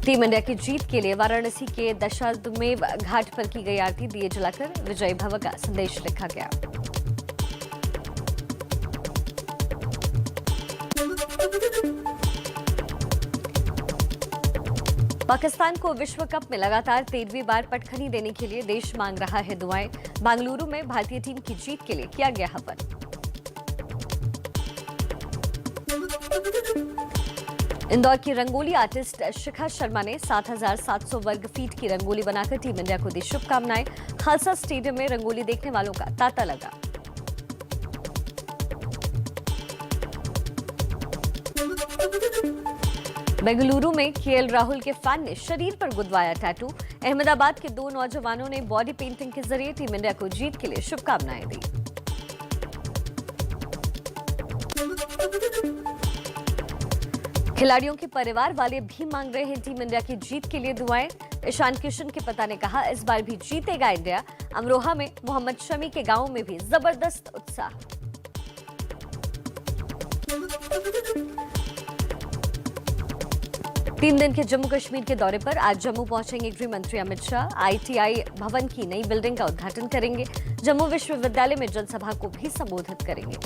Team India की जीत के लिए वाराणसी के दशाश्वमेध घाट पर की गई आरती, दिए जलाकर विजय भव का संदेश लिखा गया। पाकिस्तान को विश्व कप में लगातार 13वीं बार पटखनी देने के लिए देश मांग रहा है दुआएं। बेंगलुरु में भारतीय टीम की जीत के लिए किया गया हवन। इंदौर की रंगोली आर्टिस्ट शिखा शर्मा ने 7,700 वर्ग फीट की रंगोली बनाकर टीम इंडिया को दी शुभकामनाएं। खालसा स्टेडियम में रंगोली देखने वालों का तांता लगा। बेंगलुरु में केएल राहुल के फैन ने शरीर पर गुदवाया टैटू। अहमदाबाद के 2 नौजवानों ने बॉडी पेंटिंग के जरिए टीम इंडिया को जीत के लिए शुभकामनाएं दी। खिलाड़ियों के परिवार वाले भी मांग रहे हैं टीम इंडिया की जीत के लिए दुआएं। ईशान किशन के पिता ने कहा, इस बार भी जीतेगा इंडिया। अमरोहा में मोहम्मद शमी के गांव में भी जबरदस्त उत्साह। तीन दिन के जम्मू कश्मीर के दौरे पर आज जम्मू पहुंचेंगे गृह मंत्री अमित शाह। आईटीआई भवन की नई बिल्डिंग का उद्घाटन करेंगे। जम्मू विश्वविद्यालय में जनसभा को भी संबोधित करेंगे।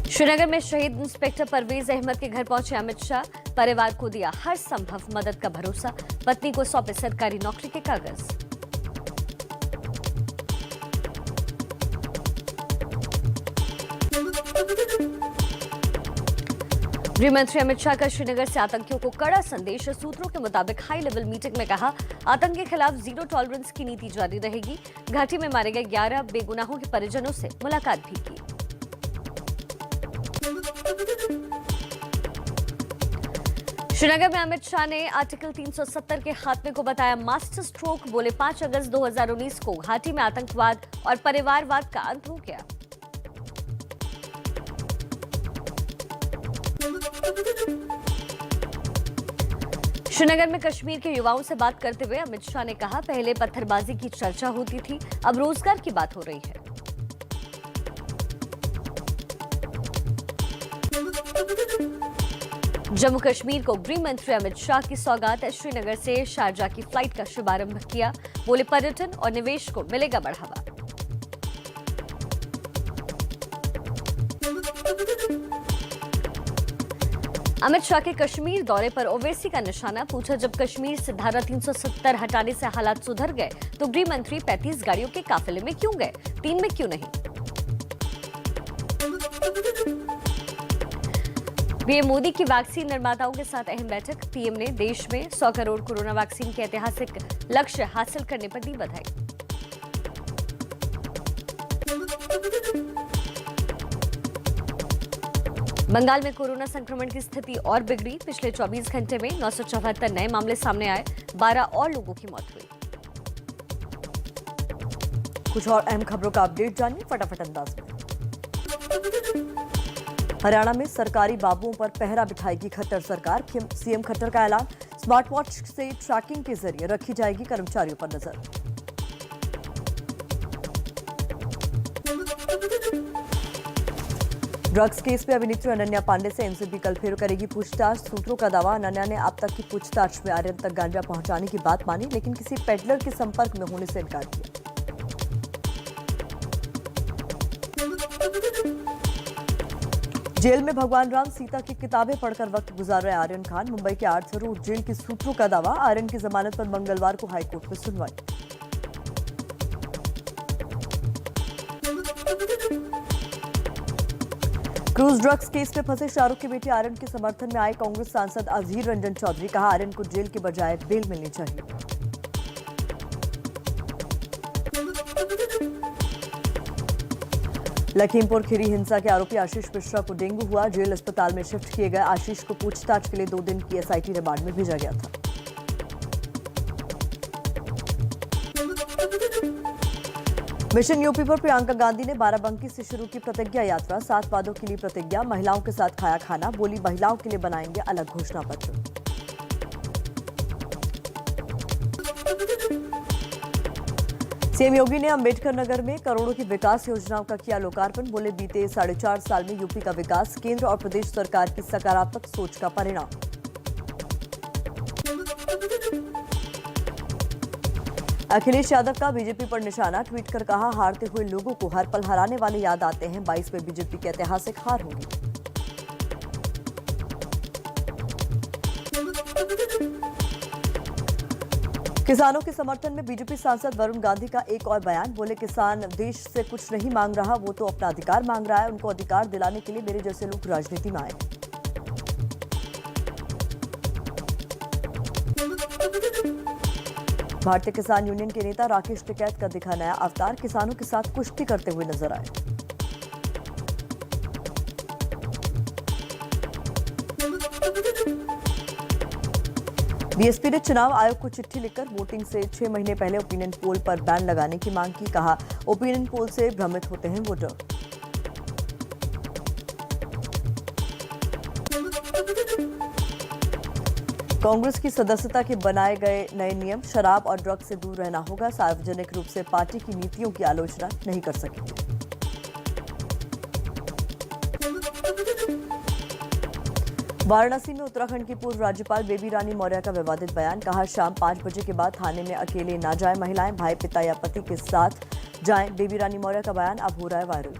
श्रीनगर में शहीद इंस्पेक्टर परवेज अहमद के घर पहुंचे अमित शाह। परिवार को दिया हर संभव मदद का भरोसा। पत्नी को सौंपे सरकारी नौकरी के कागज। गृहमंत्री अमित शाह का श्रीनगर से आतंकियों को कड़ा संदेश। सूत्रों के मुताबिक हाई लेवल मीटिंग में कहा, आतंक के खिलाफ जीरो टॉलरेंस की नीति जारी रहेगी। घाटी में मारे गए 11 बेगुनाहों के परिजनों से मुलाकात भी की। श्रीनगर में अमित शाह ने आर्टिकल 370 के खात्मे को बताया मास्टर स्ट्रोक। बोले 5 अगस्त 2019 को घाटी में आतंकवाद और परिवारवाद का अंत हो गया। श्रीनगर में कश्मीर के युवाओं से बात करते हुए अमित शाह ने कहा, पहले पत्थरबाजी की चर्चा होती थी, अब रोजगार की बात हो रही है। जम्मू कश्मीर को गृह मंत्री अमित शाह की सौगात। श्रीनगर से शारजाह की फ्लाइट का शुभारंभ किया। बोले पर्यटन और निवेश को मिलेगा बढ़ावा। अमित शाह के कश्मीर दौरे पर ओवैसी का निशाना। पूछा, जब कश्मीर से धारा 370 हटाने से हालात सुधर गए तो गृह मंत्री 35 गाड़ियों के काफिले में क्यों गए, 3 में क्यों नहीं? पीएम मोदी की वैक्सीन निर्माताओं के साथ अहम बैठक। पीएम ने देश में 100 करोड़ कोरोना वैक्सीन के ऐतिहासिक लक्ष्य हासिल करने पर दी बधाई। बंगाल में कोरोना संक्रमण की स्थिति और बिगड़ी। पिछले 24 घंटे में 974 नए मामले सामने आए। 12 और लोगों की मौत हुई। कुछ और अहम खबरों का अपडेट जानिए फटाफट अंदाज में। हरियाणा में सरकारी बाबुओं पर पहरा बिठाएगी खट्टर सरकार। सीएम खट्टर का ऐलान, स्मार्ट वॉच से ट्रैकिंग के जरिए रखी जाएगी कर्मचारियों पर नजर। ड्रग्स केस में अभिनेत्री अनन्या पांडे से एनसीबी कल फिर करेगी पूछताछ। सूत्रों का दावा, अनन्या ने अब तक की पूछताछ में आर्यन तक गांजा पहुंचाने की बात मानी, लेकिन किसी पेडलर के संपर्क में होने से इनकार किया। जेल में भगवान राम सीता की किताबें पढ़कर वक्त गुजार रहे आर्यन खान। मुंबई के आर्थर रोड जेल के सूत्रों का दावा, आर्यन की जमानत पर मंगलवार को हाईकोर्ट में सुनवाई। क्रूज ड्रग्स केस में फंसे शाहरुख के बेटे आर्यन के समर्थन में आए कांग्रेस सांसद अजीर रंजन चौधरी। कहा, आर्यन को जेल के बजाय बेल मिलनी चाहिए। लखीमपुर खीरी हिंसा के आरोपी आशीष मिश्रा को डेंगू हुआ। जेल अस्पताल में शिफ्ट किए गए आशीष को पूछताछ के लिए 2 दिन की एसआईटी रिमांड में भेजा गया था। मिशन यूपी पर प्रियंका गांधी ने बाराबंकी से शुरू की प्रतिज्ञा यात्रा। 7 वादों के लिए प्रतिज्ञा। महिलाओं के साथ खाया खाना। बोली, महिलाओं के लिए बनाएंगे अलग घोषणा पत्र। सीएम योगी ने अंबेडकर नगर में करोड़ों की विकास योजनाओं का किया लोकार्पण। बोले बीते 4.5 साल में यूपी का विकास केंद्र और प्रदेश सरकार की सकारात्मक सोच का परिणाम। अखिलेश यादव का बीजेपी पर निशाना, ट्वीट कर कहा, हारते हुए लोगों को हर पल हराने वाले याद आते हैं। 22 में बीजेपी की ऐतिहासिक हार होगी। किसानों के समर्थन में बीजेपी सांसद वरुण गांधी का एक और बयान। बोले किसान देश से कुछ नहीं मांग रहा, वो तो अपना अधिकार मांग रहा है। उनको अधिकार दिलाने के लिए मेरे जैसे लोग राजनीति में आए। भारतीय किसान यूनियन के नेता राकेश टिकैत का दिखा नया अवतार, किसानों के साथ कुश्ती करते हुए नजर आए। बीएसपी ने चुनाव आयोग को चिट्ठी लिखकर वोटिंग से 6 महीने पहले ओपिनियन पोल पर बैन लगाने की मांग की। कहा, ओपिनियन पोल से भ्रमित होते हैं वोटर। कांग्रेस की सदस्यता के बनाए गए नए नियम, शराब और ड्रग्स से दूर रहना होगा। सार्वजनिक रूप से पार्टी की नीतियों की आलोचना नहीं कर सकेंगे। वाराणसी में उत्तराखंड की पूर्व राज्यपाल बेबी रानी मौर्य का विवादित बयान। कहा, शाम 5 बजे के बाद थाने में अकेले ना जाएं महिलाएं, भाई, पिता या पति के साथ जाएं। बेबी रानी मौर्य का बयान अब हो रहा है वायरल।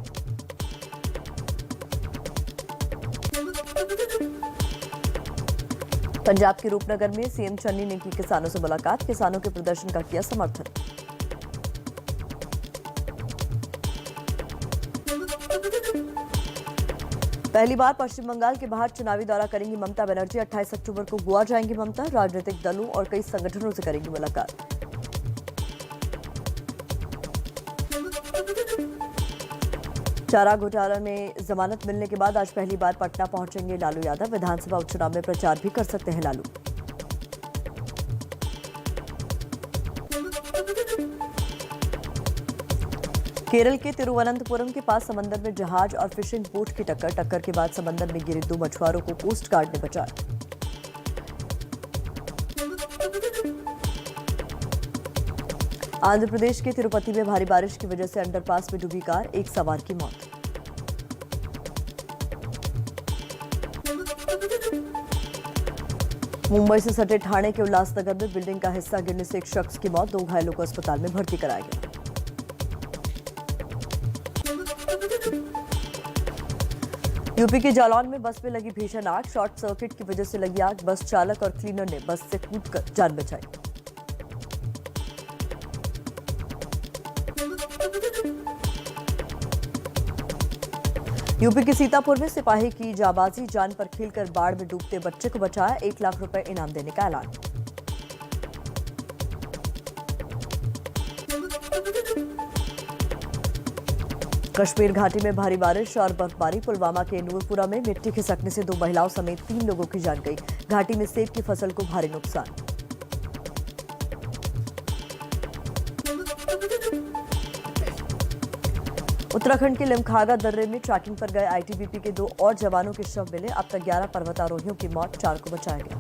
पंजाब के रूपनगर में सीएम चन्नी ने की किसानों से मुलाकात, किसानों के प्रदर्शन का किया समर्थन। पहली बार पश्चिम बंगाल के बाहर चुनावी दौरा करेंगी ममता बनर्जी। 28 अक्टूबर को गोवा जाएंगी ममता। राजनीतिक दलों और कई संगठनों से करेंगी मुलाकात। चारा घोटाला में जमानत मिलने के बाद आज पहली बार पटना पहुंचेंगे लालू यादव। विधानसभा उपचुनाव में प्रचार भी कर सकते हैं लालू। केरल के तिरुवनंतपुरम के पास समंदर में जहाज और फिशिंग बोट की टक्कर के बाद समंदर में गिरे 2 मछुआरों को कोस्ट गार्ड ने बचाया। आंध्र प्रदेश के तिरुपति में भारी बारिश की वजह से अंडरपास में डूबी कार, एक सवार की मौत। मुंबई से सटे ठाणे के उल्लासनगर में बिल्डिंग का हिस्सा गिरने से एक शख्स की मौत, 2 घायलों को अस्पताल में भर्ती कराया गया। यूपी के जालौन में बस में लगी भीषण आग, शॉर्ट सर्किट की वजह से लगी आग। बस चालक और क्लीनर ने बस से कूदकर जान बचाई। यूपी के सीतापुर में सिपाही की जाबाजी, जान पर खेलकर बाढ़ में डूबते बच्चे को बचाया। 1 लाख रुपए इनाम देने का ऐलान। कश्मीर घाटी में भारी बारिश और बर्फबारी। पुलवामा के नूरपुरा में मिट्टी खिसकने से 2 महिलाओं समेत 3 लोगों की जान गई। घाटी में सेब की फसल को भारी नुकसान। उत्तराखंड के लिमखागा दर्रे में ट्रैकिंग पर गए आईटीबीपी के 2 और जवानों के शव मिले। अब तक 11 पर्वतारोहियों की मौत, 4 को बचाया गया।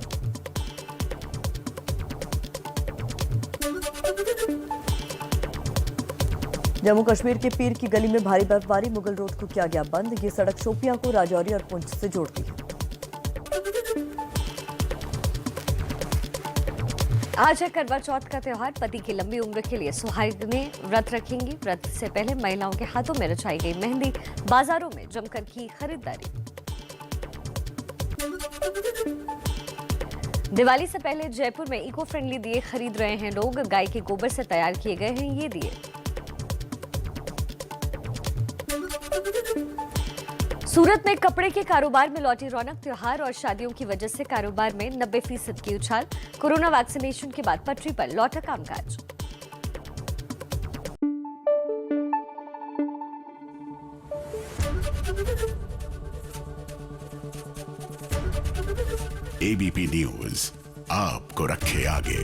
जम्मू कश्मीर के पीर की गली में भारी बर्फबारी, मुगल रोड को किया गया बंद। ये सड़क शोपियां को राजौरी और पुंछ से जोड़ती है। आज है करवा चौथ का त्योहार। पति की लंबी उम्र के लिए सुहागिनें व्रत रखेंगी। व्रत से पहले महिलाओं के हाथों में रचाई गई मेहंदी, बाजारों में जमकर की खरीदारी। दिवाली से पहले जयपुर में इको फ्रेंडली दिए खरीद रहे हैं लोग। गाय के गोबर से तैयार किए गए हैं ये दिए। सूरत में कपड़े के कारोबार में लौटी रौनक। त्योहार और शादियों की वजह से कारोबार में 90% की उछाल। कोरोना वैक्सीनेशन के बाद पटरी पर लौटा कामकाज। एबीपी न्यूज आपको रखे आगे।